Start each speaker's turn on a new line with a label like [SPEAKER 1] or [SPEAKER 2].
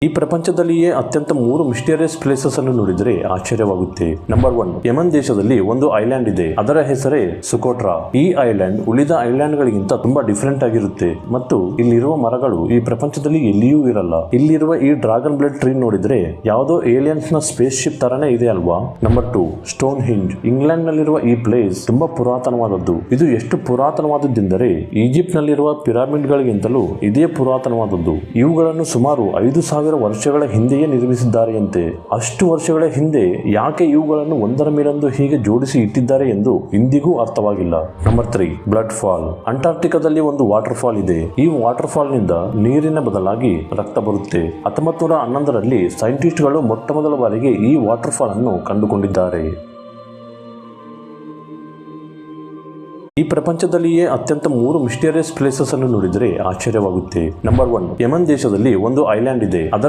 [SPEAKER 1] ಈ ಪ್ರಪಂಚದಲ್ಲಿಯೇ ಅತ್ಯಂತ 3 mysterious places ಅನ್ನು ನೋಡಿದರೆ ಆಶ್ಚರ್ಯವಾಗುತ್ತೆ. ನಂಬರ್ 1, ಯಮನ್ ದೇಶದಲ್ಲಿ ಒಂದು ಐಲ್ಯಾಂಡ್ ಇದೆ. ಅದರ ಹೆಸರೇ ಸುಕೋಟ್ರಾ. ಈ ಐಲ್ಯಾಂಡ್ ಉಳಿದ ಐಲ್ಯಾಂಡ್ ಗಳಿಗಿಂತ ತುಂಬಾ ಡಿಫರೆಂಟ್ ಆಗಿರುತ್ತೆ ಮತ್ತು ಇಲ್ಲಿರುವ ಮರಗಳು ಈ ಪ್ರಪಂಚದಲ್ಲಿ ಎಲ್ಲಿಯೂ ಇರಲ್ಲ. ಇಲ್ಲಿರುವ ಈ ಡ್ರಾಗನ್ ಬ್ಲಡ್ ಟ್ರೀ ನೋಡಿದ್ರೆ ಯಾವುದೋ ಏಲಿಯನ್ಸ್ ನ ಸ್ಪೇಸ್ ಶಿಪ್ ತರನೇ ಇದೆ ಅಲ್ವಾ. Number 2, stone hinge. ಇಂಗ್ಲೆಂಡ್ ನಲ್ಲಿರುವ ಈ ಪ್ಲೇಸ್ ತುಂಬಾ ಪುರಾತನವಾದದ್ದು. ಇದು ಎಷ್ಟು ಪುರಾತನವಾದದ್ದೆಂದರೆ ಈಜಿಪ್ಟ್ ನಲ್ಲಿರುವ ಪಿರಾಮಿಡ್ ಗಳಿಗಿಂತಲೂ ಇದೇ ಪುರಾತನವಾದದ್ದು. ಇವುಗಳನ್ನು ಸುಮಾರು 5,000 ವರ್ಷಗಳ ಹಿಂದೆಯೇ ನಿರ್ಮಿಸಿದ್ದಾರೆಯಂತೆ. ಅಷ್ಟು ವರ್ಷಗಳ ಹಿಂದೆ ಯಾಕೆ ಇವುಗಳನ್ನು ಒಂದರ ಮೇಲೊಂದು ಹೀಗೆ ಜೋಡಿಸಿ ಇಟ್ಟಿದ್ದಾರೆ ಎಂದು ಇಂದಿಗೂ ಅರ್ಥವಾಗಿಲ್ಲ. Number 3, blood fall. ಅಂಟಾರ್ಟಿಕಾದಲ್ಲಿ ಒಂದು ವಾಟರ್ ಫಾಲ್ ಇದೆ. ಈ ವಾಟರ್ ಫಾಲ್ ನಿಂದ ನೀರಿನ ಬದಲಾಗಿ ರಕ್ತ ಬರುತ್ತೆ. 1911ರಲ್ಲಿ ಸೈಂಟಿಸ್ಟ್ಗಳು ಮೊಟ್ಟಮೊದಲ ಬಾರಿಗೆ ಈ ವಾಟರ್ ಫಾಲ್ ಅನ್ನು ಕಂಡುಕೊಂಡಿದ್ದಾರೆ. ಈ ಪ್ರಪಂಚದಲ್ಲಿಯೇ ಅತ್ಯಂತ 3 ಮಿಸ್ಟೀರಿಯಸ್ ಪ್ಲೇಸಸ್ ಅನ್ನು ನೋಡಿದರೆ ಆಶ್ಚರ್ಯವಾಗುತ್ತೆ. ನಂಬರ್ 1, ಯಮನ್ ದೇಶದಲ್ಲಿ ಒಂದು ಐಲ್ಯಾಂಡ್ ಇದೆ. ಅದರ